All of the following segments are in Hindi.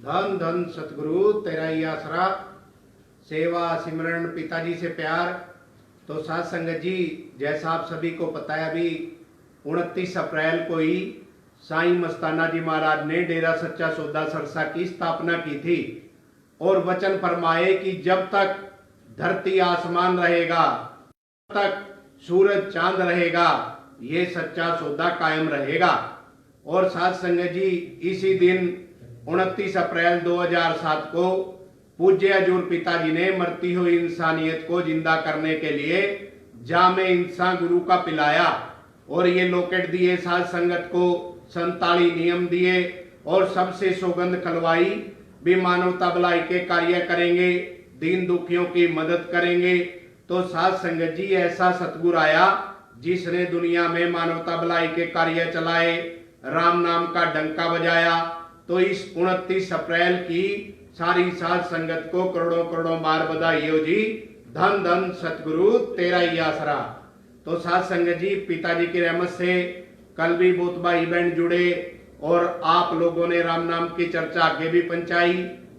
धन धन सतगुरु तेरा ही आसरा, सेवा सिमरन पिताजी से प्यार। तो साथ संगत जी, जैसा आप सभी को पता है, अभी 29 अप्रैल को ही साईं मस्ताना जी महाराज ने डेरा सच्चा सौदा सरसा की स्थापना की थी और वचन फरमाए कि जब तक धरती आसमान रहेगा, तब तक सूरज चांद रहेगा, ये सच्चा सौदा कायम रहेगा। और साथ संगत जी, इसी दिन 29 अप्रैल 2007 को पूज्य हजूर पिताजी ने मरती हुई इंसानियत को जिंदा करने के लिए जामे इंसान गुरु का पिलाया और ये लोकेट दिए, साध संगत को 47 नियम दिए और सबसे सौगंध खलवाई भी मानवता भलाई के कार्य करेंगे, दीन दुखियों की मदद करेंगे। तो साध संगत जी, ऐसा सतगुरु आया जिसने दुनिया में मानवता भलाई के कार्य चलाए, राम नाम का डंका बजाया। तो इस 29 अप्रैल की सारी साध संगत को करोड़ों करोड़ों बार बधाई हो जी। धन धन सतगुरु तेरा ही आसरा। तो साध संगत जी, पिताजी की रहमत से कल भी बहुत भाई बहन जुड़े और आप लोगों ने राम नाम की चर्चा आगे भी पहुंचाई।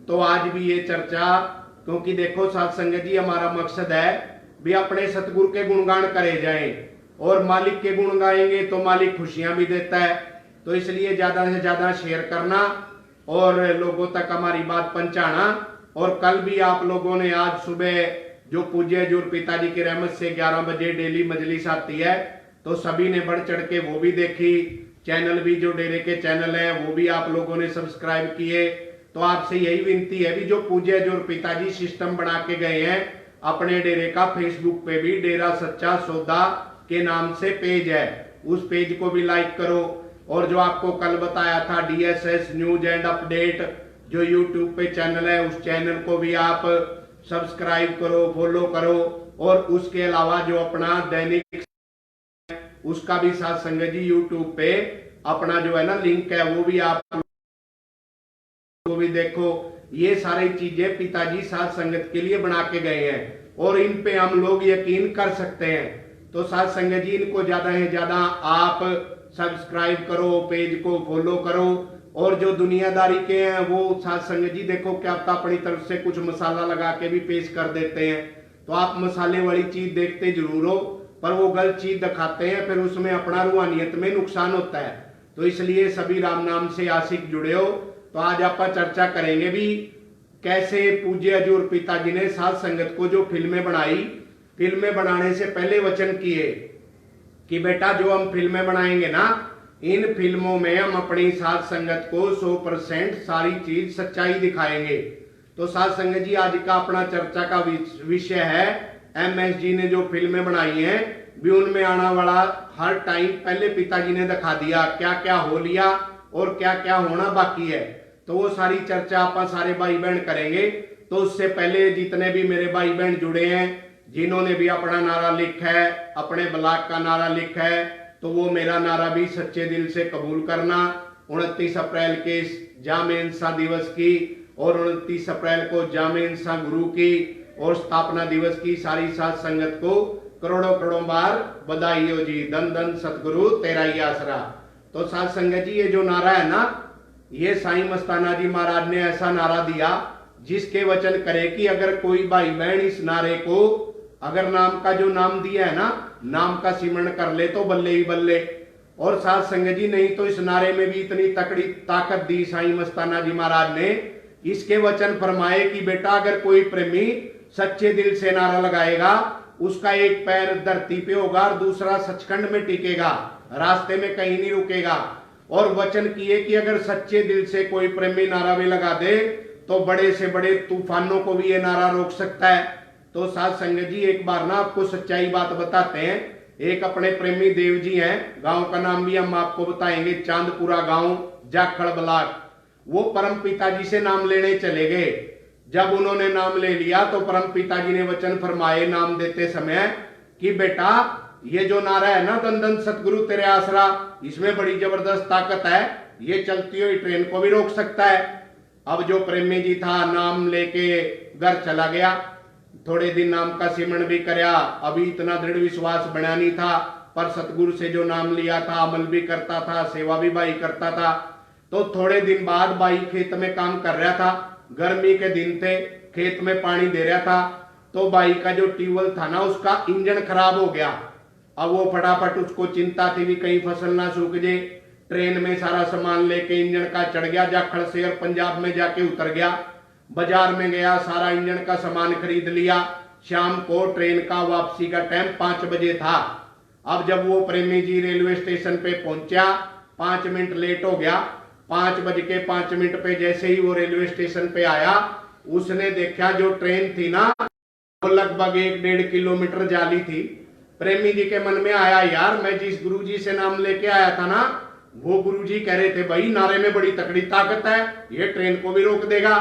तो आज भी ये चर्चा, क्योंकि देखो साध संगत जी, हमारा मकसद है भी अपने सतगुरु के गुणगान करे जाएं और मालिक के गुण गाएंगे तो मालिक खुशियां भी देता है। तो इसलिए ज्यादा से ज्यादा शेयर करना और लोगों तक हमारी बात पहुंचाना। और कल भी आप लोगों ने, आज सुबह जो पूज्य हजूर पिताजी की रहमत से 11 बजे डेली मजलिस आती है, तो सभी ने बढ़ चढ़ के वो भी देखी। चैनल भी, जो डेरे के चैनल है, वो भी आप लोगों ने सब्सक्राइब किए। तो आपसे यही विनती है भी जो पूज्य हजूर पिताजी सिस्टम बना के गए हैं अपने डेरे का, फेसबुक पे भी डेरा सच्चा सौदा के नाम से पेज है, उस पेज को भी लाइक करो। और जो आपको कल बताया था DSS न्यूज एंड अपडेट जो यूट्यूब पे चैनल है, उस चैनल को भी आप सब्सक्राइब करो, फॉलो करो। और उसके अलावा जो अपना दैनिक, उसका भी साथ संगत जी यूट्यूब पे अपना जो है ना लिंक है, वो भी आप वो भी देखो। ये सारी चीजें पिताजी साथ संगत के लिए बना के गए हैं और इन पे हम लोग यकीन कर सकते हैं। तो साथ संगत जी, इनको ज्यादा से ज्यादा आप सब्सक्राइब करो, पेज को फॉलो करो। और जो दुनियादारी के हैं वो साथ संगत जी, देखो क्या पता अपनी तरफ से कुछ मसाला लगा के भी पेश कर देते हैं। तो आप मसाले वाली चीज देखते जरूर हो, पर वो गलत चीज दिखाते हैं, फिर उसमें अपना रूहानियत में नुकसान होता है। तो इसलिए सभी राम नाम से आशिक जुड़े हो। तो आज आप चर्चा करेंगे भी कैसे पूज्य हजूर पिताजी ने साध संगत को जो फिल्में बनाई, फिल्में बनाने से पहले वचन किए कि बेटा जो हम फिल्में बनाएंगे ना, इन फिल्मों में हम अपनी साध संगत को 100% सारी चीज सच्चाई दिखाएंगे। तो साध संगत जी, आज का अपना चर्चा का विषय है MSG ने जो फिल्में बनाई हैं भी उनमें आने वाला हर टाइम पहले पिताजी ने दिखा दिया क्या क्या हो लिया और क्या क्या होना बाकी है। तो वो सारी चर्चा आप सारे भाई बहन करेंगे। तो उससे पहले जितने भी मेरे भाई बहन जुड़े हैं, जिन्होंने भी अपना नारा लिखा है, अपने ब्लॉक का नारा लिखा है, तो वो मेरा नारा भी सच्चे दिल से कबूल करना। 29 अप्रैल के जामे इंसान दिवस की और 29 अप्रैल को जामे इंसान गुरु की और स्थापना दिवस की सारी साध संगत को करोड़ों करोड़ों बार बधाई हो जी। धन धन सतगुरु तेरा ही आसरा। तो साध संगत जी, ये जो नारा है ना, ये साईं मस्ताना जी महाराज ने ऐसा नारा दिया जिसके वचन करे कि अगर कोई भाई बहन इस नारे को, अगर नाम का जो नाम दिया है ना, नाम का सिमरण कर ले तो बल्ले ही बल्ले। और साध संगत जी, नहीं तो इस नारे में भी इतनी तकड़ी ताकत दी साईं मस्ताना जी महाराज ने, इसके वचन फरमाए कि बेटा अगर कोई प्रेमी सच्चे दिल से नारा लगाएगा, उसका एक पैर धरती पे होगा और दूसरा सचखंड में टिकेगा, रास्ते में कहीं नहीं रुकेगा। और वचन किए कि अगर सच्चे दिल से कोई प्रेमी नारा भी लगा दे तो बड़े से बड़े तूफानों को भी ये नारा रोक सकता है। तो साध संगत जी, एक बार ना आपको सच्चाई बात बताते हैं। एक अपने प्रेमी देव जी हैं, गांव का नाम भी हम आपको बताएंगे, चांदपुरा गांव, जाखड़ ब्लॉक। वो परम पिताजी से नाम लेने चले गए। जब उन्होंने नाम ले लिया तो परम पिताजी ने वचन फरमाए नाम देते समय कि बेटा ये जो नारा है ना, धन धन सतगुरु तेरे आसरा, इसमें बड़ी जबरदस्त ताकत है, ये चलती हुई ट्रेन को भी रोक सकता है। अब जो प्रेमी जी था नाम लेके घर चला गया, थोड़े दिन नाम का सिमरण भी करया, अभी इतना दृढ़ विश्वास बना नहीं था, पर सतगुरु से जो नाम लिया था अमल भी करता था, सेवा भी भाई करता था। तो थोड़े दिन बाद भाई खेत में काम कर रहा था, गर्मी के दिन थे, खेत में पानी दे रहा था, तो भाई का जो ट्यूबवेल था ना उसका इंजन खराब हो गया। अब वो फटाफट, उसको चिंता थी भी कहीं फसल ना सूख जाए, ट्रेन में सारा सामान लेके इंजन का चढ़ गया, जाखड़ से और पंजाब में जाके उतर गया, बाजार में गया, सारा इंजन का सामान खरीद लिया। शाम को ट्रेन का वापसी का टाइम 5 बजे था। अब जब वो प्रेमी जी रेलवे स्टेशन पे पहुंचा, 5 मिनट लेट हो गया। 5:05 पे जैसे ही वो रेलवे स्टेशन पे आया, उसने देखा जो ट्रेन थी ना वो लगभग 1-1.5 किलोमीटर जाली थी। प्रेमी जी के मन में आया, यार मैं जिस गुरुजी से नाम लेके आया था ना, वो गुरुजी कह रहे थे भाई नारे में बड़ी तकड़ी ताकत है, ये ट्रेन को भी रोक देगा।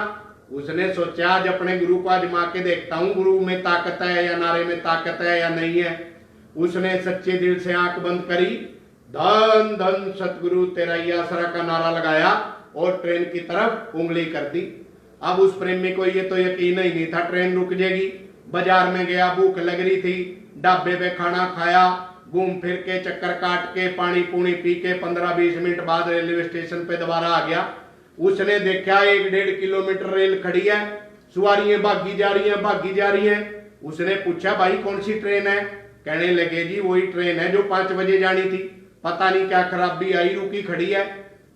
उसने सोचा आज अपने गुरु को आजमा के देखता हूं, गुरु में ताकत है या नारे में ताकत है या नहीं है। उसने सच्चे दिल से आंख बंद करी, धन धन सतगुरु तेरा ही आसरा का नारा लगाया और ट्रेन की तरफ उंगली कर दी। अब उस प्रेमी को ये तो यकीन ही नहीं था ट्रेन रुक जाएगी। बाजार में गया, भूख लग रही थी, ढाबे पे खाना खाया, घूम फिर के चक्कर काट के पानी पूनी पी के 15-20 मिनट बाद रेलवे स्टेशन पे दोबारा आ गया। उसने देखा 1-1.5 किलोमीटर रेल खड़ी है, सवारियां भागी जा रही हैं, भागी जा रही हैं। उसने पूछा भाई कौन सी ट्रेन है? कहने लगे जी वही ट्रेन है जो 5 बजे जानी थी, पता नहीं क्या खराबी आई, रुकी खड़ी है।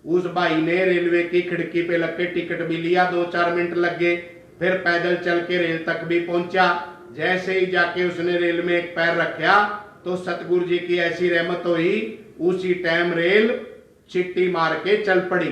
उस भाई ने रेलवे की खिड़की पे लग के टिकट भी लिया, 2-4 मिनट लग गए, फिर पैदल चल के रेल तक भी पहुंचा। जैसे ही जाके उसने रेल में एक पैर रखा तो सतगुरु जी की ऐसी रहमत हुई, उसी टाइम रेल चिट्टी मार के चल पड़ी।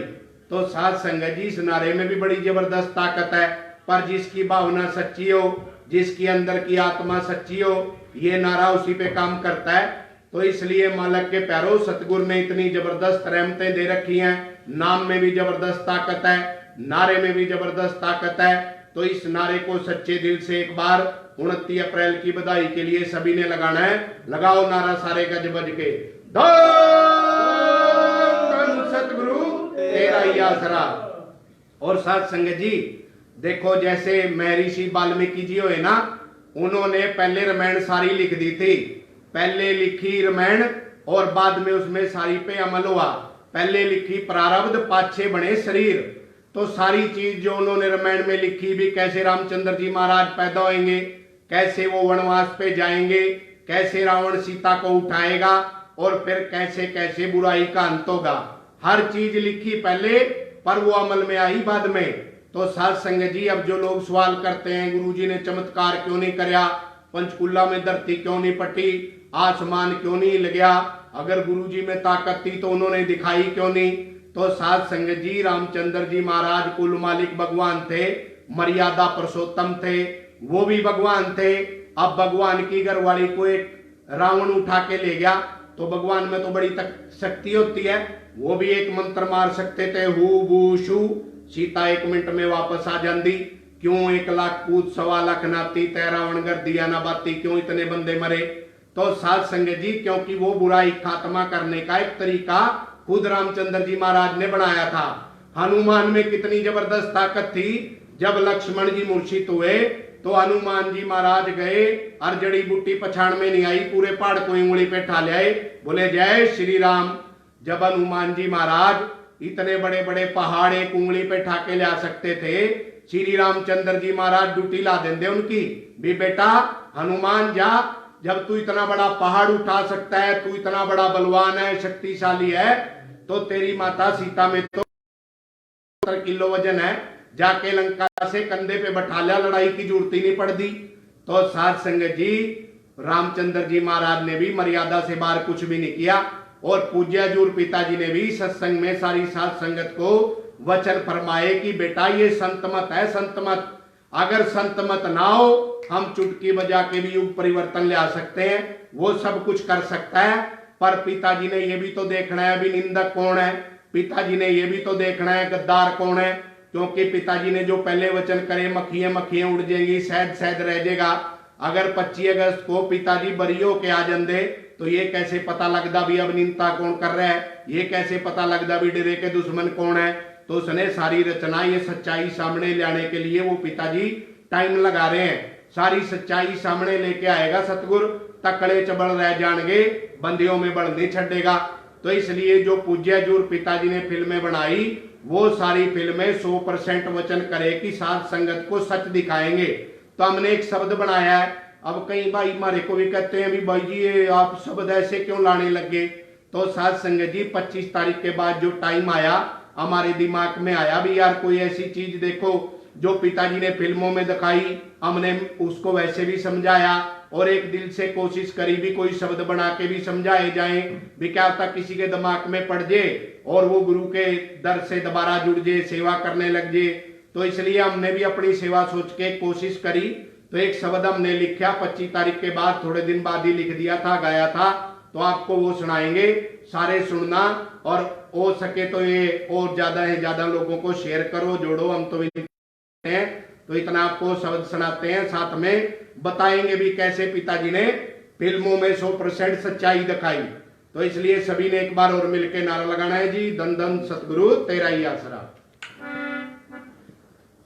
तो साध संगत जी इस नारे में भी बड़ी जबरदस्त ताकत है, पर जिसकी भावना सच्ची हो, जिसकी अंदर की आत्मा सच्ची हो, ये नारा उसी पे काम करता है। तो इसलिए मालक के प्यारों, सतगुरु ने इतनी जबरदस्त रहमतें दे रखी हैं, नाम में भी जबरदस्त ताकत है, नारे में भी जबरदस्त ताकत है। तो इस नारे को सच्चे दिल से एक बार 29 अप्रैल की बधाई के लिए सभी ने लगाना है। लगाओ नारा सारे गज बज के, धन सतगुरु तेरा ही आसरा। और साथ संगत जी देखो, जैसे महर्षि वाल्मीकि जी हुए ना, उन्होंने पहले रामायण सारी लिख दी थी। पहले लिखी रामायण और बाद में उसमें सारी पे अमल हुआ। पहले लिखी प्रारब्ध, पाछे बने शरीर। तो सारी चीज जो उन्होंने रामायण में लिखी भी, कैसे रामचंद्र जी महाराज पैदा होंगे, कैसे वो वनवास पे जाएंगे, कैसे रावण सीता को उठाएगा और फिर कैसे कैसे बुराई का अंत होगा, हर चीज लिखी पहले, पर वो अमल में आई बाद में। तो साध संगत जी अब जो लोग सवाल करते हैं गुरुजी ने चमत्कार क्यों नहीं करया, पंचकुला में धरती क्यों नहीं पटी, आसमान क्यों नहीं हिल गया, अगर गुरुजी में ताकत थी तो उन्होंने दिखाई क्यों नहीं। तो साध संगत जी रामचंद्र जी महाराज कुल मालिक भगवान थे, मर्यादा पुरुषोत्तम थे, वो भी भगवान थे। अब भगवान की घरवाली को एक रावण उठा के ले गया, तो भगवान में तो बड़ी शक्ति होती है, वो भी एक मंत्र मार सकते थे, हु बू शू, सीता 1 मिनट में वापस आ जाती। क्यों 1 लाख पूत 1.25 लाख नाती, तय रावण घर दिया ना बाती, क्यों इतने बंदे मरे। तो साध संगत जी क्योंकि वो बुराई खात्मा करने का एक तरीका खुद रामचंद्र जी महाराज ने बनाया था। हनुमान में कितनी जबरदस्त ताकत थी, जब लक्ष्मण जी मूर्छित हुए तो हनुमान जी महाराज गए और जड़ी बूटी पछाड़ में नहीं आई, पूरे पहाड़ को उंगली पे ठा ले, बोले जय श्री राम। जब हनुमान जी महाराज इतने बड़े बड़े पहाड़ एक उंगली पे ठा के ले आ सकते थे, श्री रामचंद्र जी महाराज ड्यूटी ला देंगे उनकी भी, बेटा हनुमान जा, जब तू इतना बड़ा पहाड़ उठा सकता है, तू इतना बड़ा बलवान है, शक्तिशाली है, तो तेरी माता सीता में तो 70 किलो वजन है, जाके लंका से कंधे पे बैठा लिया, लड़ाई की जरूरत ही नहीं पड़ दी। तो साध संगत जी रामचंद्र जी महाराज ने भी मर्यादा से बाहर कुछ भी नहीं किया, और पूज्य जूर पिताजी ने भी सत्संग में सारी साध संगत को वचन फरमाए कि बेटा ये संत मत है, संत मत, अगर संत मत ना हो हम चुटकी बजा के भी युग परिवर्तन ले आ सकते हैं, वो सब कुछ कर सकता है, पर पिताजी ने ये भी तो देखना है अभी निंदक कौन है, पिताजी ने ये भी तो देखना है गद्दार कौन है, क्योंकि पिताजी ने जो पहले वचन करे मक्खियां मक्खियां उड़ जाएंगी, शहद शहद रह जाएगा। अगर 25 अगस्त को पिताजी बरियो के आ जाते तो ये कैसे पता लगता भी अब निंदा कौन कर रहा है, ये कैसे पता लगता भी डरे के दुश्मन कौन है। तो उसने सारी रचना ये सच्चाई सामने लाने के लिए वो पिताजी टाइम लगा रहे हैं, सारी सच्चाई सामने लेके आएगा सतगुरु, तकड़े चबल रह जाएंगे, बंदियों में बल नहीं छड़ेगा। तो इसलिए जो पूज्य जूर पिताजी ने फिल्में बनाई वो सारी फिल्में 100% वचन करे कि साध संगत को सच दिखाएंगे। तो हमने एक शब्द बनाया है। अब कई भाई हमारे को भी कहते हैं भी भाई जी ये आप शब्द ऐसे क्यों लाने लगे। तो साध संगत जी 25 तारीख के बाद जो टाइम आया हमारे दिमाग में आया भी यार कोई ऐसी चीज देखो जो पिताजी ने फिल्मों में दिखाई, हमने उसको वैसे भी समझाया और एक दिल से कोशिश करी भी कोई शब्द बना के भी समझाए जाए भी क्या होता किसी के दिमाग में पड़ जाए और वो गुरु के दर से दोबारा जुड़ जाए, सेवा करने लग जाए। तो इसलिए हमने भी अपनी सेवा सोच के कोशिश करी। तो एक शब्द हमने लिखा 25 तारीख के बाद, थोड़े दिन बाद ही लिख दिया था, गाया था। तो आपको वो सुनाएंगे, सारे सुनना और हो सके तो ये और ज्यादा से ज्यादा लोगों को शेयर करो, जोड़ो। हम तो हैं तो इतना आपको शब्द सुनाते हैं, साथ में बताएंगे भी कैसे पिताजी ने फिल्मों में 100% सच्चाई दिखाई। तो इसलिए सभी ने एक बार और मिलकर नारा लगाना है जी, धन धन सतगुरु तेरा ही आसरा।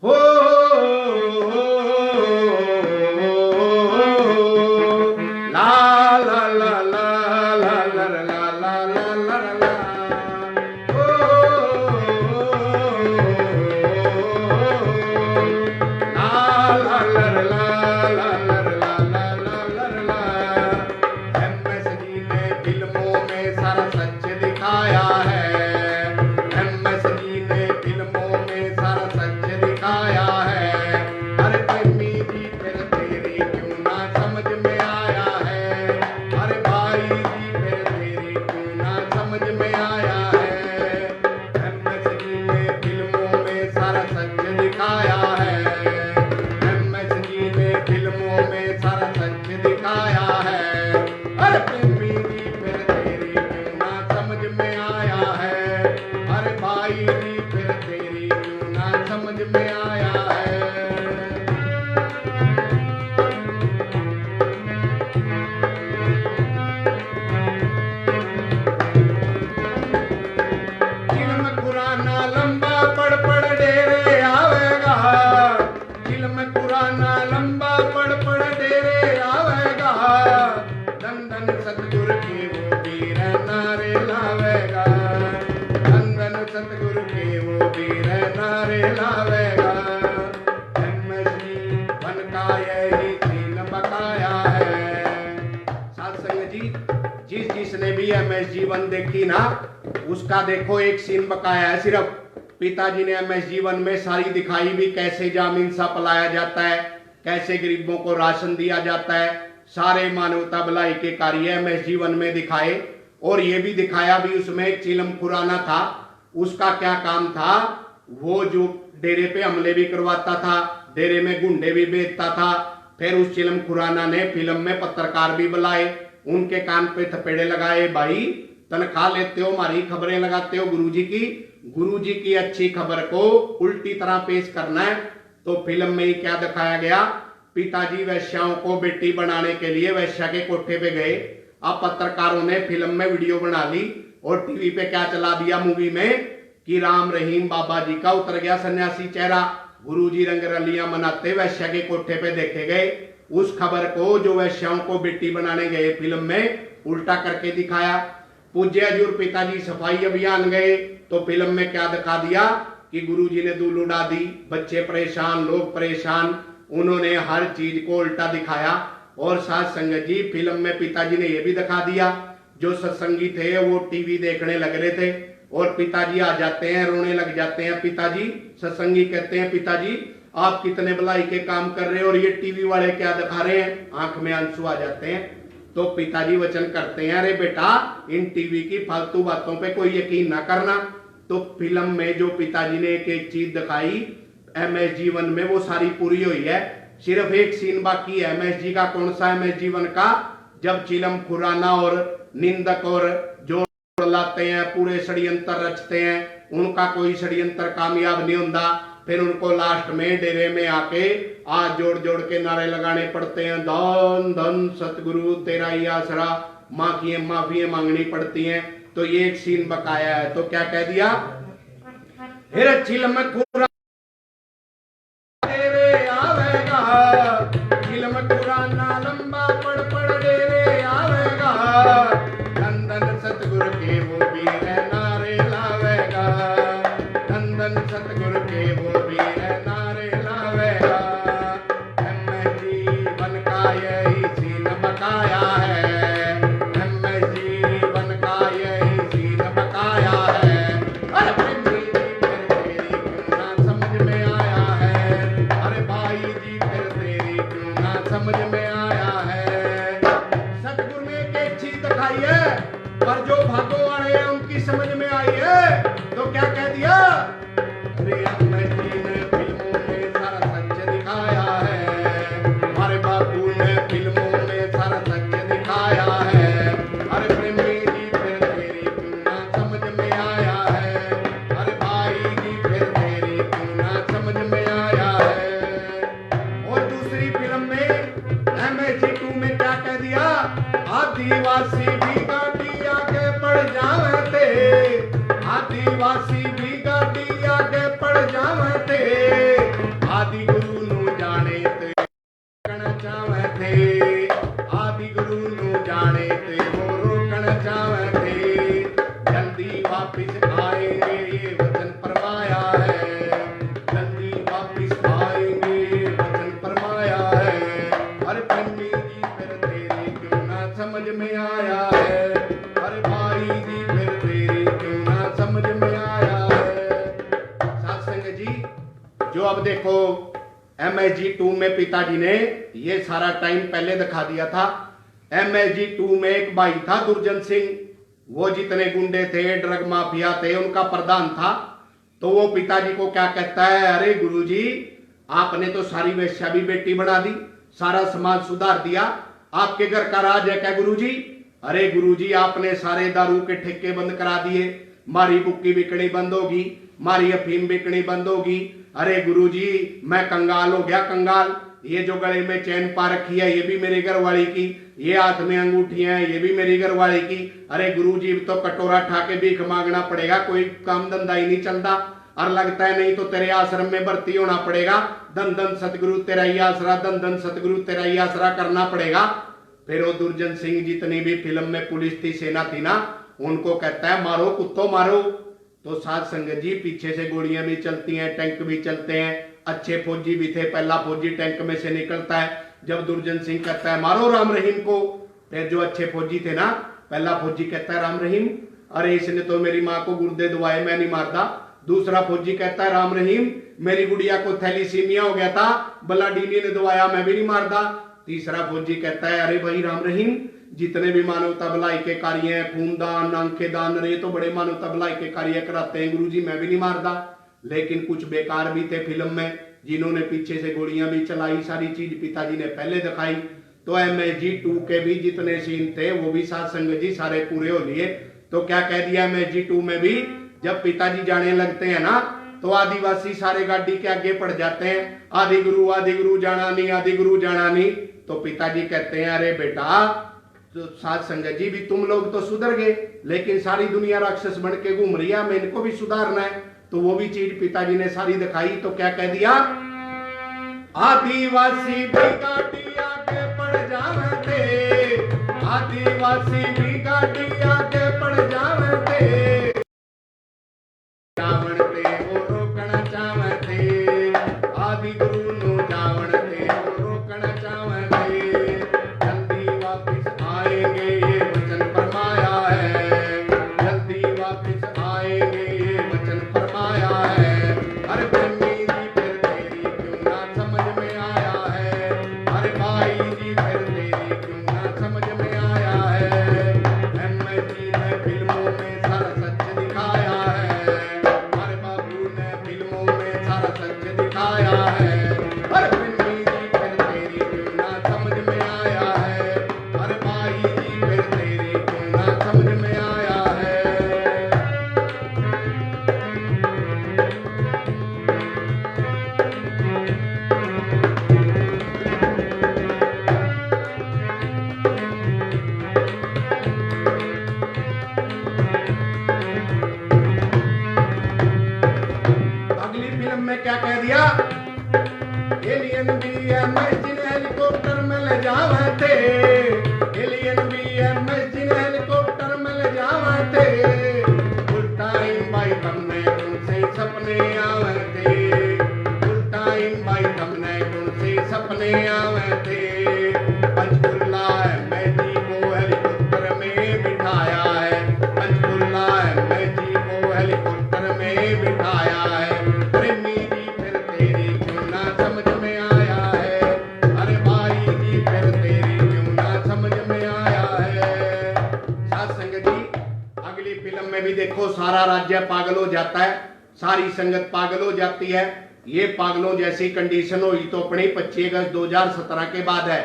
हो ला ला ला ला ला ला ला ला ला ला ला एमएस जीवन देखी ना उसका देखो एक सीन बकाया है सिर्फ। पिताजी ने एमएस जीवन में सारी दिखाई भी कैसे जामीन सा पलाया जाता है, कैसे गरीबों को राशन दिया जाता है, सारे मानवता भलाई के कार्य एमएस जीवन में दिखाए। और ये भी दिखाया भी उसमें एक चिलम खुराना था, उसका क्या काम था, वो जो डेरे पे हमले भी करवाता था, डेरे में गुंडे भी बेचता था। फिर उस चिलम खुराना ने फिल्म में पत्रकार भी बुलाए, उनके कान पे थपेड़े लगाए, भाई तनख्वाह लेते हो, हमारी खबरें लगाते हो गुरुजी की अच्छी खबर को उल्टी तरह पेश करना है। तो फिल्म में ही क्या दिखाया गया, पिताजी वैश्याओं को बेटी बनाने के लिए वैश्या के कोठे पे गए। अब पत्रकारों ने फिल्म में वीडियो बना ली और टीवी पे क्या चला दिया मूवी में कि राम रहीम बाबा जी का उतर गया सन्यासी चेहरा, गुरुजी रंगरलियां मनाते वैश्या के कोठे पे देखे गए। उस खबर को जो वैश्याओं को बेटी बनाने गए फिल्म में उल्टा करके दिखाया। पूज्य हजूर पिताजी सफाई अभियान गए तो फिल्म में क्या दिखा दिया कि गुरुजी ने धूल उड़ा दी, बच्चे परेशान, लोग परेशान, उन्होंने हर चीज को उल्टा दिखाया। और साथ संगत जी फिल्म में पिताजी ने यह भी दिखा दिया, जो सत्संगी थे वो टीवी देखने लग रहे थे और पिताजी आ जाते हैं, रोने लग जाते हैं। पिताजी सत्संगी कहते हैं, पिताजी आप कितने भलाई के काम कर रहे हैं और ये टीवी वाले क्या दिखा रहे हैं, आंख में आंसू आ जाते हैं। तो पिताजी वचन करते हैं, अरे बेटा इन टीवी की फालतू बातों पे कोई यकीन ना करना। तो फिल्म में जो पिताजी ने एक एक चीज दिखाई एमएस जीवन में वो सारी पूरी हुई है। सिर्फ एक सीन बाकी है एमएस जी का। कौन सा एमएस जीवन का, जब चिलम खुराना और निंदक और जो लाते हैं पूरे षड्यंत्र रचते हैं, उनका कोई षड्यंत्र कामयाब नहीं होता। फिर उनको लास्ट में डेरे में आके हाथ जोड़ जोड़ के नारे लगाने पड़ते हैं, धन धन सतगुरु तेरा ही आसरा, माफियां मांगनी पड़ती हैं। तो ये एक सीन बकाया है। तो क्या कह दिया, फिर चिलम खुरा डेरे आवेगा, चिलम खुराना लंबा पड़ पड़ डेरे आवेगा, धन धन सतगुरु के वो वीर नारे लावेगा, धन पे वो भी है नारे लावेगा। जीवन का यही सीन बकाया है, जीवन का यही सीन बकाया है। अरे प्रेमी जी फिर तेरी क्यों ना समझ में आया है, अरे भाई जी फिर तेरी क्यों ना समझ में आया है। सतगुरु ने एक एक चीज दिखाई है, पर जो भागो वाले हैं उनकी समझ में आई है। तो क्या कह दिया, अरे अम्मा जी ने फिल्मों में सारा सच दिखाया है, हमारे बापू ने फिल्मों में सारा सच दिखाया है। अरे प्रेमी जी फिर तेरी क्यों ना समझ में आया है, अरे भाई जी फिर तेरी क्यों ना समझ में आया है। और दूसरी फिल्म में MSG2 में क्या कह दिया, आदिवासी भी गाड़ी आगे पड़ जावे थे, आदिवासी भी गाड़ी आगे पड़ जावे थे। आदि गुरु नु जाने ते रोकना चावे थे, आदि गुरु नु जाने ते वो रोकना चावे थे। जल्दी वापिस आएंगे ये वचन फरमाया है, जल्दी वापिस आएंगे ये वचन फरमाया है। अरे प्रेमी जी फिर तेरी क्यों ना समझ में आया है, अरे भाई जी फिर तेरी क्यों ना समझ में आया है। साथ संगत जी, जो अब देखो MSG2 में पिताजी ने ये सारा टाइम पहले दिखा दिया था। MSG2 में एक भाई था दुर्जन सिंह, वो जितने गुंडे थे ड्रग माफिया थे उनका प्रधान था। तो वो पिताजी को क्या कहता है, अरे गुरुजी आपने तो सारी वेश्या भी बेटी बना दी, सारा समाज सुधार दिया, आपके घर का राज है क्या गुरुजी। अरे गुरुजी आपने सारे दारू के ठेके बंद करा दिए, मारी बुक्की बिकनी बंद होगी, मारी अफीम बिकनी बंद होगी। अरे गुरुजी मैं कंगाल हो गया कंगाल, ये जो गले में चैन पा रखी है ये भी मेरी घरवाली की, ये हाथ में अंगूठियां हैं ये भी मेरी घरवाली की। अरे गुरुजी तो कटोरा ठा के भीख मांगना पड़ेगा, कोई काम धंधा ही नहीं चलता, और लगता है नहीं तो तेरे आश्रम में भर्ती होना पड़ेगा। धन धन सतगुरु तेरा ही आसरा, धन धन सतगुरु तेरा ही आसरा करना पड़ेगा। फिर वो दुर्जन सिंह जितनी भी फिल्म में पुलिस थी सेना थी ना, उनको कहता है मारो कुत्तो मारो। तो साथ संगत जी पीछे से गोलियां भी चलती हैं, टैंक भी चलते हैं, अच्छे फौजी भी थे। पहला फौजी टैंक में से निकलता है, जब दुर्जन सिंह कहता है मारो राम रहीम को, फिर जो अच्छे फौजी थे ना, पहला फौजी कहता है राम रहीम, अरे इसने तो मेरी माँ को गुर्दे दवाए मैं नहीं मारता। दूसरा फौजी कहता है राम रहीम, मेरी गुड़िया को थैलीसीमिया हो गया था, बलाडीनी ने दवाया मैं भी नहीं मारता। तीसरा फौजी कहता है अरे भाई राम रहीम, जितने भी मानवता भलाई के कार्य हैं, खूनदान आंखेदान, अरे तो बड़े मानवता भलाई के कार्य कराते हैं गुरुजी मैं भी नहीं मारता। लेकिन कुछ बेकार भी थे फिल्म में, जिन्होंने पीछे से गोलियां भी चलाई, सारी चीज पिताजी ने पहले दिखाई। तो MSG2 के भी जितने सीन थे वो भी साथ संगत जी सारे पूरे हो लिए। तो क्या कह दिया MSG2 में भी, जब पिताजी जाने लगते हैं ना, तो आदिवासी सारे गाड़ी के आगे पड़ जाते हैं, आदि गुरु जाना नहीं, आदि गुरु जाना नहीं। तो पिताजी कहते हैं अरे बेटा, तो साथ संगत जी भी तुम लोग तो सुधर गए, लेकिन सारी दुनिया राक्षस बन के घूम रही है, मैं इनको भी सुधारना है। तो वो भी चीज पिताजी ने सारी दिखाई। तो क्या कह दिया, आदिवासी भी गाड़ी आगे पड़ जावे, आदिवासी भी गाड़ी आगे पड़ जावे, जावन ते वो रोकना चावे थे, आदि गुरु नु जावन ते वो रोकना चावे थे। जल्दी वापिस आएंगे ये वचन फरमाया है, जल्दी वापिस आएंगे ये वचन फरमाया है। अरे प्रेमी जी फिर तेरी क्यों ना समझ में आया है, अरे भाई जी फिर तेरी क्यों ना समझ में आया है। MSG ने फिल्मों में सारा सच दिखाया है, हमारे बाबू ने फिल्मों में सारा सच दिखाया है। अरे प्रेमी जी फिर तेरी क्यों ना समझ में आया है, अरे भाई जी फिर तेरी क्यों ना समझ में आया है। अगली फिल्म में क्या कह दिया, एलियन भी MSG ने हेलीकॉप्टर में ले जावे थे, एलियन भी MSG ने हेलीकॉप्टर में ले जावे थे। उस टाइम भाई हमने उनसे सपने आवे थे, में आवे थे। पंचकुला मैं जी को हेलीकॉप्टर में बिठाया है, पंचकुला मैं जी को हेलीकॉप्टर में बिठाया है। प्रेमी जी फिर तेरी क्यों ना समझ में आया है, अरे भाई जी फिर तेरी क्यों ना समझ में आया है। साथ संगत जी अगली फिल्म में भी देखो सारा राज्य पागल हो जाता है, सारी संगत पागल हो जाती है। ये पागलों जैसी कंडीशन हुई तो अपनी 25 अगस्त 2017 के बाद है,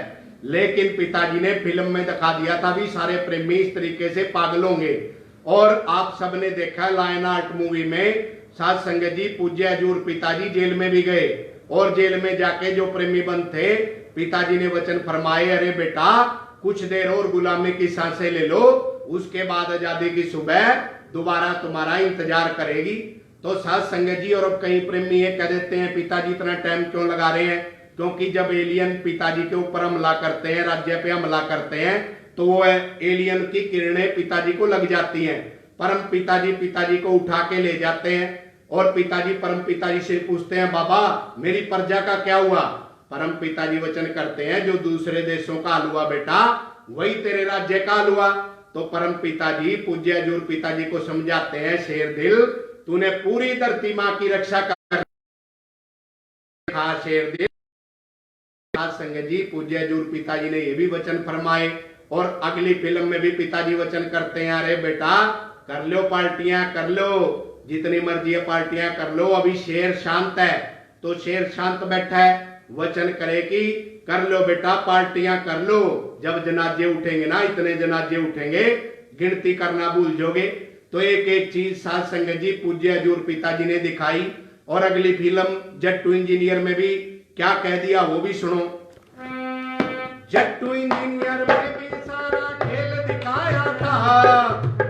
लेकिन पिताजी ने फिल्म में दिखा दिया था भी सारे प्रेमी इस तरीके से पागल होंगे। और आप सबने देखा लायन आर्ट मूवी में साथ संगत जी पूज्य हजूर पिताजी जेल में भी गए और जेल में जाके जो प्रेमी बंद थे पिताजी ने वचन फरमाए, अरे बेटा कुछ देर और गुलामी की सांसें ले लो, उसके बाद आजादी की सुबह दोबारा तुम्हारा इंतजार करेगी। तो साथ संगत जी और अब कई प्रेमी ये कह देते हैं पिताजी इतना टाइम क्यों लगा रहे हैं, क्योंकि जब एलियन पिताजी के ऊपर हमला करते हैं, राज्य पे हमला करते हैं, तो वो एलियन की किरणें पिताजी को लग जाती हैं। परम पिताजी को उठा के ले जाते हैं और पिताजी परम पिताजी से पूछते हैं, बाबा मेरी प्रजा का क्या हुआ। परम पिताजी वचन करते हैं, जो दूसरे देशों का हाल हुआ बेटा वही तेरे राज्य का हाल हुआ। तो परम पिताजी पूज्य हजूर पिताजी को समझाते हैं, शेर दिल तूने पूरी धरती मां की रक्षा कर, शेर दिल। संगत जी पूज्य हजूर पिताजी ने ये भी वचन फरमाए और अगली फिल्म में भी पिताजी वचन करते हैं, अरे बेटा कर लो पार्टियां कर लो, जितनी मर्जी है पार्टियां कर लो, अभी शेर शांत है। तो शेर शांत बैठा है, वचन करे कि कर लो बेटा पार्टियां कर लो, जब जनाजे उठेंगे ना इतने जनाजे उठेंगे गिनती करना भूल जाओगे। तो एक एक चीज साथ संगत जी पूज्य हजूर पिताजी ने दिखाई। और अगली फिल्म जट्टू इंजीनियर में भी क्या कह दिया वो भी सुनो। जट्टू इंजीनियर में भी सारा खेल दिखाया था,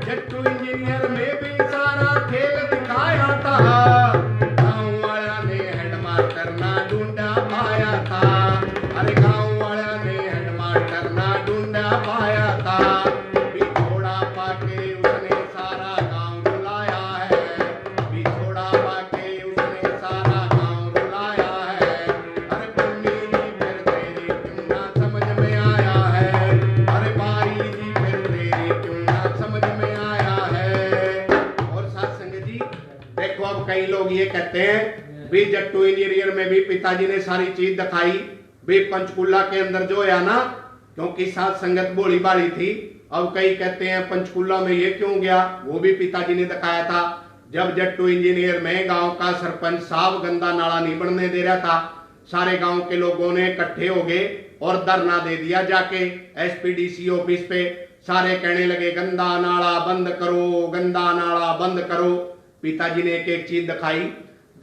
जट्टू इंजीनियर में भी सारा खेल दिखाया था, गाँव वाला ने हेडमास्टर ना ढूंढा पाया था, अरे गाँव वाला ने हेडमास्टर ना ढूंढा पाया था, बिछोड़ा पाके उसने सारा गाँव रुलाया है, बिछोड़ा पाके उसने सारा गाँव रुलाया है। अरे प्रेमी जी फिर तेरी क्यों ना समझ में आया है, अरे भाई जी फिर तेरी क्यों ना समझ में आया है। और साथ संगत जी देखो अब कई लोग ये कहते हैं भी जट्टू इंजीनियर में भी पिताजी ने सारी चीज दिखाई, भी पंचकुला के अंदर जो है ना, क्योंकि साथ संगत बोली बाली थी। अब कई कहते हैं पंचकुला में ये क्यों गया, वो भी पिताजी ने दिखाया था। जब जट्टू इंजीनियर में गांव का सरपंच साहब गंदा नाला नहीं बनने दे रहा था, सारे गांव के लोगों ने इकट्ठे हो गए और धरना दे दिया जाके एसपीडीसी ऑफिस पे। सारे कहने लगे गंदा नाला बंद करो, गंदा नाला बंद करो। पिताजी ने एक एक चीज दिखाई।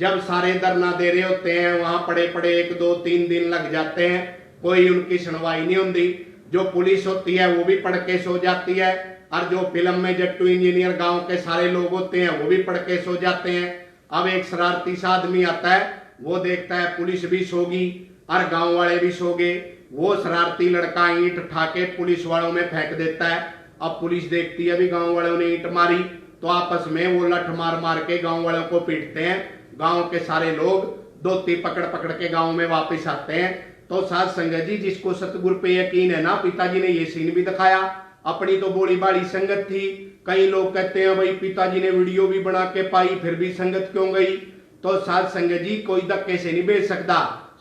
जब सारे धरना दे रहे होते हैं वहां पड़े पड़े 1 2 3 दिन लग जाते हैं, कोई उनकी सुनवाई नहीं होती। जो पुलिस होती है वो भी पढ़ के सो जाती है, और जो फिल्म में जट्टू इंजीनियर गांव के सारे लोग होते हैं वो भी पढ़ के सो जाते हैं। अब एक शरारती सा आदमी आता है, वो देखता है पुलिस भी सोगी और गांव वाले भी सो गए। वो शरारती लड़का ईंट उठा के पुलिस वालों में फेंक देता है। अब पुलिस देखती है भी गांव वालों ने ईंट मारी, तो आपस में वो लठ मार मार के गांव वालों को पीटते हैं। गांव के सारे लोग धोती पकड़ पकड़ के गांव में वापस आते हैं। तो साथ संगत जी जिसको सतगुरु पे यकीन है ना, पिताजी ने ये सीन भी दिखाया। अपनी तो बोली बाड़ी संगत थी। कई लोग कहते हैं भाई पिताजी ने वीडियो भी बना के पाई फिर भी संगत क्यों गई। तो साथ संगत जी कोई धक्के से नहीं भेज सकता,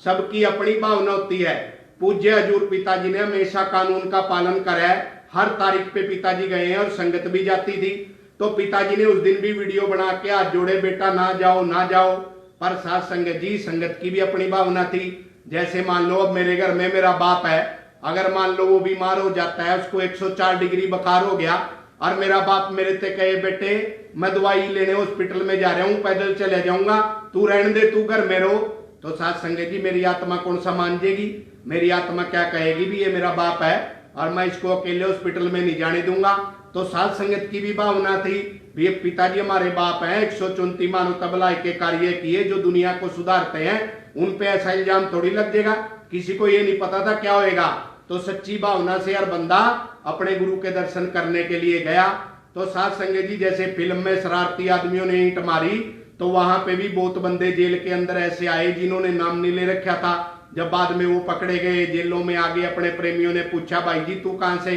सबकी अपनी भावना होती है। पूज्य हजूर पिताजी ने हमेशा कानून का पालन करा है। हर तारीख पे पिताजी गए हैं और संगत भी जाती थी। तो पिताजी ने उस दिन भी वीडियो बना के हाथ जोड़े, बेटा ना जाओ ना जाओ। पर साथ संगत जी संगत की भी अपनी भावना थी। जैसे मान लो अब मेरे घर में मेरा बाप है, अगर मान लो वो बीमार हो जाता है, उसको 104 डिग्री बुखार हो गया और मेरा बाप मेरे से कहे बेटे मैं दवाई लेने हॉस्पिटल में जा रहा हूँ, पैदल चले जाऊंगा, तू रहने दे, तू घर में रहो। तो साथ संगत जी मेरी आत्मा कौन सा मान जाएगी? मेरी आत्मा क्या कहेगी भी ये मेरा बाप है और मैं इसको अकेले हॉस्पिटल में नहीं जाने दूंगा। तो साथ संगत की भी भावना थी भी पिताजी हमारे बाप हैं, 134 मानवता भलाई के कार्य किए जो दुनिया को सुधारते हैं, उन पे ऐसा इल्जाम थोड़ी लग जाएगा। किसी को ये नहीं पता था क्या होएगा। तो सच्ची भावना से हर बंदा अपने गुरु के दर्शन करने के लिए गया। तो साथ संगत जी जैसे फिल्म में शरारती आदमियों ने ईंट मारी, तो वहां पे भी बहुत बंदे जेल के अंदर ऐसे आए जिन्होंने नाम नहीं ले रखा था। जब बाद में वो पकड़े गए, जेलों में आगे, अपने प्रेमियों ने पूछा भाई जी तू कहां से?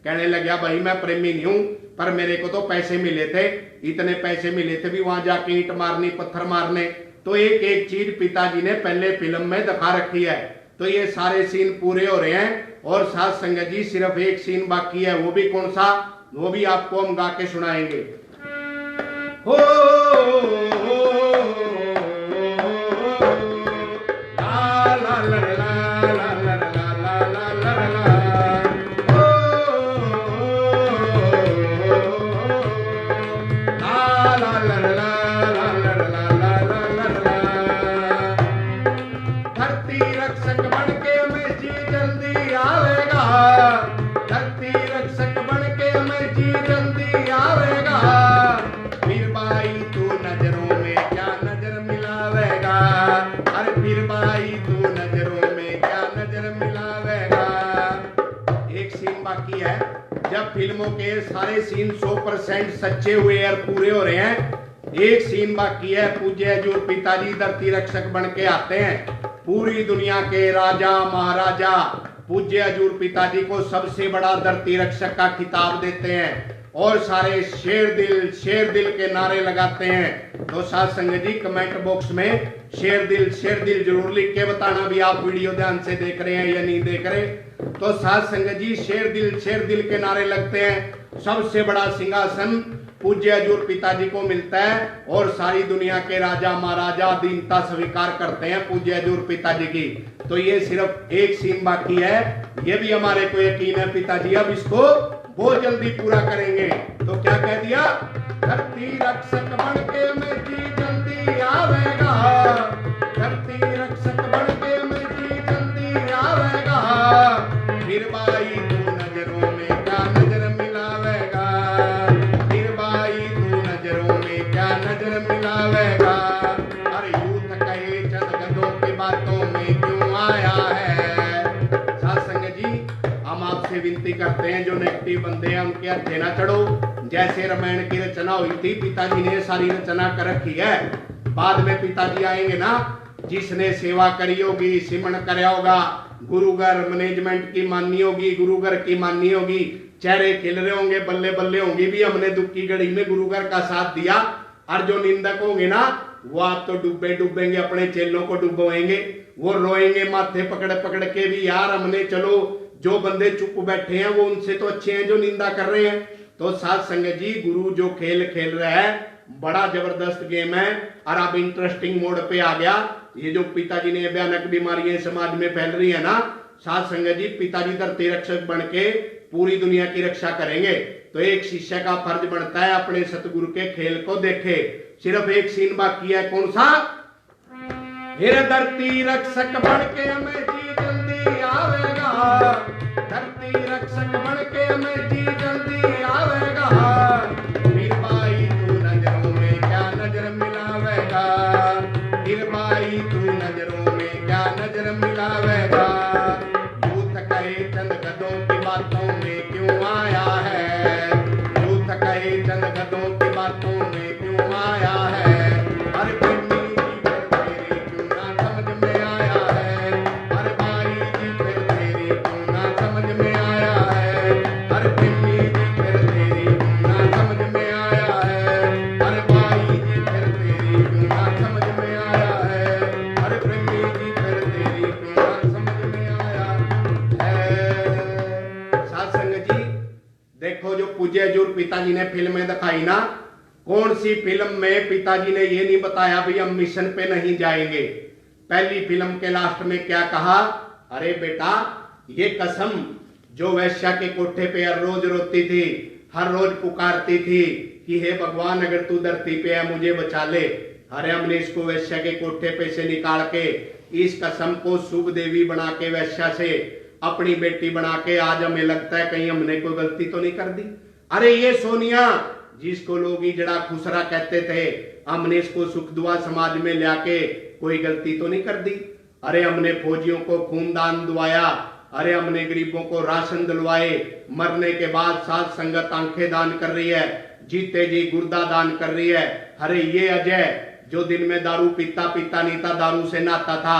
कहने लगा भाई मैं प्रेमी नहीं हूं, पर मेरे को तो पैसे मिले थे, इतने पैसे मिले थे भी वहां जाके ईंट मारनी, पत्थर मारने। तो एक एक चीज पिताजी ने पहले फिल्म में दिखा रखी है। तो ये सारे सीन पूरे हो रहे हैं और साथ संगत जी सिर्फ एक सीन बाकी है। वो भी कौन सा? वो भी आपको हम गा के सुनाएंगे। हो जब फिल्मों के सारे सीन 100% सच्चे हुए और पूरे हो रहे हैं, एक सीन बाकी है। पूज्य हजूर पिताजी धरती रक्षक बन के आते हैं, पूरी दुनिया के राजा महाराजा पूज्य हजूर पिताजी को सबसे बड़ा धरती रक्षक का खिताब देते हैं और सारे शेर दिल के नारे लगाते हैं। तो साथ संगत जी कमेंट बॉक्स में शेर दिल जरूर लिख के बताना भी आप वीडियो ध्यान से देख रहे हैं या नहीं देख रहे। तो साथ संगत जी शेर दिल के नारे लगते हैं। सबसे बड़ा सिंहासन पूज्य हजूर पिताजी को मिलता है और सारी दुनिया के राजा महाराजा दीनता स्वीकार करते हैं पूज्य हजूर पिताजी की। तो ये सिर्फ एक सीन बाकी है, ये भी हमारे को यकीन है पिताजी अब इसको बहुत जल्दी पूरा करेंगे। तो क्या कह दिया? धरती रक्षक बन के मैं जी जल्दी आवेगा, धरती रक्षक बन के मैं जी जल्दी आवेगा। फिर भाई तू नजरों में क्या नजर मिलावेगा, फिर भाई तू नजरों में क्या नजर मिलावेगा। अरे यूथ कहे चंद गधों की बातों में क्यों आया है। साथ संगत जी हम आपसे विनती करते हैं जो नेगेटिव बंदे हैं उनके हथे ना चढ़ो। जैसे रामायण की रचना हुई थी, पिताजी ने सारी रचना कर रखी है। बाद में पिताजी आएंगे ना, जिसने सेवा करी होगी, सिमरण कराया होगा, गुरुगर मैनेजमेंट की माननी होगी, गुरुगर की माननी होगी, चेहरे खिल रहे होंगे, बल्ले बल्ले होंगी भी हमने दुख की घड़ी में गुरुगर का साथ दिया। और जो निंदक होंगे ना वो आप तो डूबेंगे, अपने चेलों को डुबोएंगे, वो रोएंगे माथे पकड़ पकड़ के भी यार हमने, चलो जो बंदे चुप बैठे हैं वो उनसे तो अच्छे हैं जो निंदा कर रहे हैं। तो साथ संगत जी गुरु जो खेल खेल रहा है बड़ा जबरदस्त गेम है और अब इंटरेस्टिंग मोड पे आ गया। ये जो पिताजी ने भयानक बीमारियां समाज में फैल रही है ना, साथ संगत जी पिताजी धरती रक्षक बन के पूरी दुनिया की रक्षा करेंगे। तो एक शिष्य का फर्ज बनता है अपने सतगुरु के खेल को देखे। सिर्फ एक सीन बाकी है, कौन सा? फिर धरती रक्षक बन के हमें जी जल्दी आवेगा, धरती रक्षक बन के हमें जी जल्दी आवेगा। फिर भाई तू नजरों में क्या नजर मिलावेगा, फिर भाई तू नजरों में क्या नजर मिलावेगा। यूथ कहे चंद गधों की बातों में क्यों आया है, यूथ कहे चंद गधों की बातों में क्यों आया है। हर प्रेमी जी फिर तेरी क्यों ना समझ में आया है, हर भाई जी फिर तेरी क्यों ना समझ में आया है। हर प्रेमी जी फिर तेरी क्यों ना समझ में आया है, हर भाई जी फिर तेरी क्यों ना समझ में आया है। हर प्रेमी जी फिर तेरी क्यों ना समझ में आया है। साथ संगत जी देखो जो पूज्य हजूर पिताजी ने फिल्म में दिखाई ना, कौन सी फिल्म में पिताजी ने ये नहीं बताया भी हम मिशन पे नहीं जाएंगे। पहली फिल्म के लास्ट में क्या कहा? अरे बेटा ये कसम जो वैश्या के कोठे पे हर रोज रोती थी, हर रोज पुकारती थी कि हे भगवान अगर तू धरती पे है मुझे बचा ले। अरे हमने इसको वैश्या के कोठे पे से निकाल के इस कसम को शुभ देवी बना के वैश्या से अपनी बेटी बना के आज हमें लगता है कहीं हमने कोई गलती तो नहीं कर दी। अरे ये सोनिया जिसको लोग इजड़ा खुसरा कहते थे, हमने इसको सुख दुआ समाज में लाके कोई गलती तो नहीं कर दी। अरे हमने फौजियों को खूनदान दुआया, अरे हमने गरीबों को राशन दिलवाए, मरने के बाद साथ संगत आंखें दान कर रही है, जीते जी गुर्दा दान कर रही है। अरे ये अजय जो दिन में दारू पीता पीता नहीं था, दारू से नहाता था।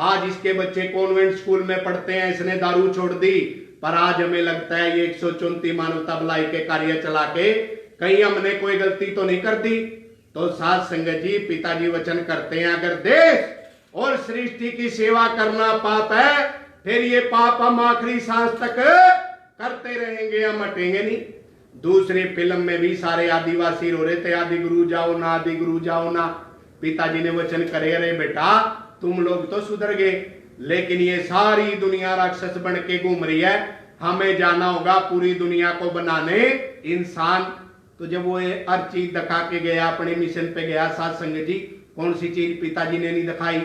आज इसके बच्चे कॉन्वेंट स्कूल में पढ़ते हैं, इसने दारू छोड़ दी। पर आज हमें लगता है ये 134 मानवता भलाई के कार्य चला के कहीं हमने कोई गलती तो नहीं कर दी। तो साध संगत जी, पिताजी वचन करते हैं, अगर देश और सृष्टि की सेवा करना पाप है, फिर ये पाप हम आखिरी सांस तक करते रहेंगे, हम हटेंगे नहीं। दूसरी फिल्म में भी सारे आदिवासी रो रहे थे, आदि गुरु जाओ ना, आदि गुरु जाओ ना। पिताजी ने वचन करे, अरे बेटा तुम लोग तो सुधर गए, लेकिन ये सारी दुनिया राक्षस बन के घूम रही है, हमें जाना होगा पूरी दुनिया को बनाने इंसान। तो जब वो हर चीज दिखा के गया, अपने मिशन पे गया, साध संगत जी, कौन सी चीज पिताजी ने नहीं दिखाई।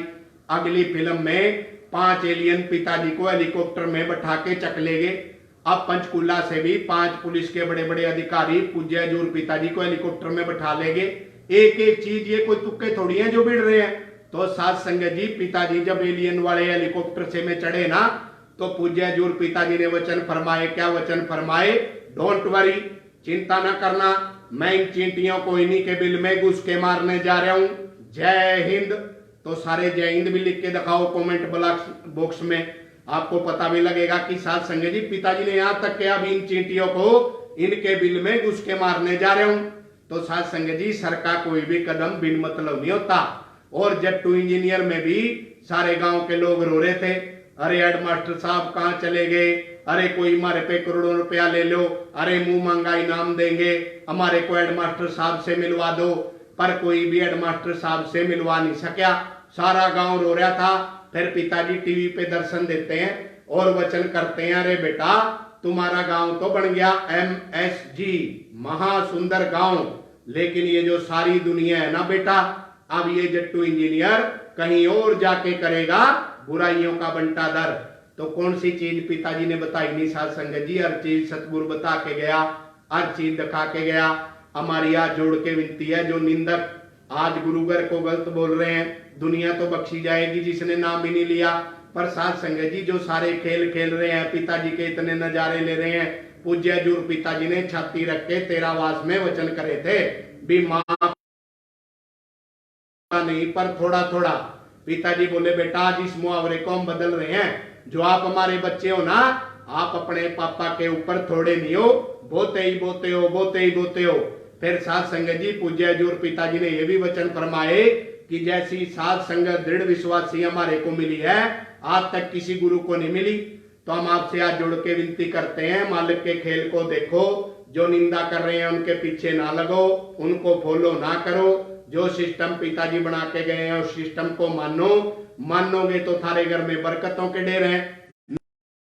अगली फिल्म में 5 एलियन पिताजी को हेलीकॉप्टर में बैठा के चक ले गए। अब पंचकुला से भी 5 पुलिस के बड़े बड़े अधिकारी पूज्य हजूर पिताजी को हेलीकॉप्टर में बैठा ले गए। एक एक चीज, ये कोई तुक्के थोड़ी है जो भिड़ रहे हैं। तो साध संगत जी, पिताजी जब एलियन वाले हेलीकॉप्टर से में चढ़े ना, तो पूज्य हजूर पिताजी ने वचन फरमाए, क्या वचन फरमाए, डोंट वरी, चिंता न करना, मैं इन चींटियों को इन्हीं के बिल में घुस के मारने जा रहा हूं, जय हिंद। तो सारे जय हिंद भी लिख के दिखाओ कमेंट बॉक्स में, आपको पता भी लगेगा कि साध संगत जी, पिताजी ने यहां तक किया, अभी इन चींटियों को इनके बिल में घुस के मारने जा रहे हूं। तो साध संगत जी, सर का कोई भी कदम बिन मतलब नहीं होता। और जट्टू इंजीनियर में भी सारे गांव के लोग रो रहे थे, अरे हेडमास्टर साहब कहां चले गए, अरे कोई हमारे पे करोड़ों रुपया ले लो, अरे मुंह मांगा इनाम देंगे, हमारे को हेडमास्टर साहब से मिलवा दो। पर कोई भी हेडमास्टर साहब से मिलवा नहीं सका, सारा गांव रो रहा था। फिर पिताजी टीवी पे दर्शन देते हैं और वचन करते हैं, अरे बेटा तुम्हारा गांव तो बन गया MSG, महासुंदर गांव, लेकिन ये जो सारी दुनिया है ना बेटा, अब ये जट्टू इंजीनियर कहीं और जाके करेगा बुराइयों का बंटादर। तो कौन सी चीज पिताजी ने बताई नहीं साध संगत जी, हर चीज सतगुरु बता के गया, हर चीज दिखा के गया। हमारी हाथ जोड़ के विनती है, जो निंदक आज गुरुगर को गलत बोल रहे हैं, दुनिया तो बख्शी जाएगी जिसने नाम भी नहीं लिया। पर साध संगत जी, जो सारे खेल खेल रहे हैं, पिताजी के इतने नजारे ले रहे हैं, पूज्य हजूर पिताजी ने छाती रख के 13 वास में वचन करे थे, भी मां नहीं पर थोड़ा थोड़ा। पिताजी बोले, बेटा आज इस मुहावरे को हम बदल रहे हैं, जो आप हमारे बच्चे हो ना, आप अपने पापा के ऊपर थोड़े नहीं हो, बोते ही बोते हो, बोते ही बोते हो। फिर साध संगत जी, पूज्य हजूर पिताजी ने यह भी वचन फरमाए कि जैसी साध संगत दृढ़ विश्वासी हमारे को मिली है, आज तक किसी गुरु को नहीं मिली। तो हम आपसे हाथ जोड़ के विनती करते हैं, मालिक के खेल को देखो, जो निंदा कर रहे हैं उनके पीछे ना लगो, उनको फॉलो ना करो। जो सिस्टम पिताजी बना के गए हैं उस सिस्टम को मानो, मानोगे तो थारे घर में बरकतों के ढेर हैं,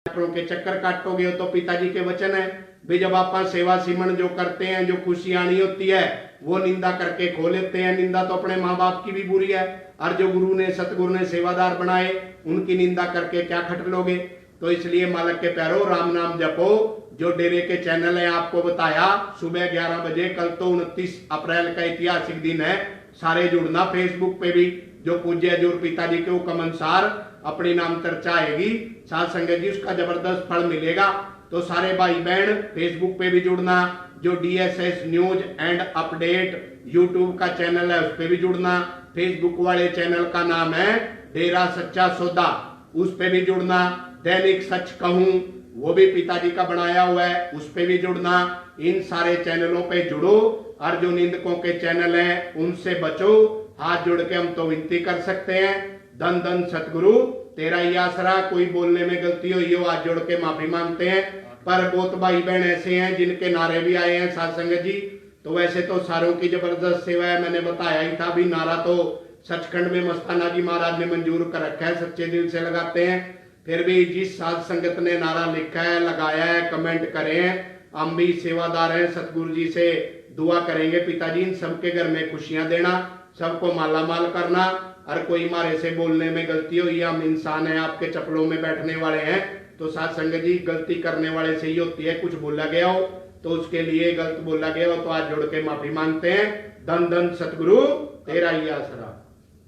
के चक्कर काटोगे तो पिताजी के वचन है भी, जब आप सेवा सिमरन जो करते हैं, जो खुशी आनी होती है, वो निंदा करके खो लेते हैं। निंदा तो अपने माँ बाप की भी बुरी है, और जो गुरु ने सतगुरु ने सेवादार बनाए उनकी निंदा करके क्या खट लोगे। तो इसलिए मालिक के प्यारो, राम नाम जपो। जो डेरे के चैनल है आपको बताया, सुबह 11 बजे, कल तो 29 अप्रैल का ऐतिहासिक दिन है, सारे जुड़ना। फेसबुक पे भी जो पूज्य हजूर पिताजी के हुक्म अनुसार अपनी नाम चर्चा आएगी, साध संगत जी, उसका जबरदस्त फल मिलेगा। तो सारे भाई बहन फेसबुक पे भी जुड़ना, जो DSS news and update YouTube का चैनल है उस पे भी जुड़ना। फेसबुक वाले चैनल का नाम है डेरा सच्चा सौदा, उस पे भी जुड़ना। दैनिक सच कहूं, वो भी पिताजी का बनाया हुआ है, उस पे भी जुड़ना। इन सारे चैनलों पे जुड़ो, और जो निंदकों के चैनल हैं उनसे बचो। हाथ जोड़ के हम तो विनती कर सकते हैं, धन धन सतगुरु तेरा ही आसरा। कोई बोलने में गलती हुई हो, हाथ जोड़ के माफी मांगते हैं। पर बहुत भाई बहन ऐसे हैं जिनके नारे भी आए हैं साध संगत जी। तो वैसे तो सारों की जबरदस्त सेवा है, मैंने बताया ही था भी, नारा तो सचखंड में मस्ताना जी महाराज ने मंजूर कर रखा है, सच्चे दिल से लगाते हैं। फिर भी जिस साध संगत ने नारा लिखा है, लगाया है, कमेंट करे हैं, हम भी सेवादार हैं, सतगुरु जी से दुआ करेंगे पिताजी इन सबके घर में खुशियां देना, सबको माला माल करना। और कोई हमारे से बोलने में गलती हुई, हम इंसान हैं, आपके चप्पलों में बैठने वाले हैं, तो साध संगत जी गलती करने वाले से ही होती है, कुछ बोला गया हो तो उसके लिए, गलत बोला गया हो तो आज जोड़ के माफी मांगते हैं। धन धन सतगुरु तेरा ही आसरा।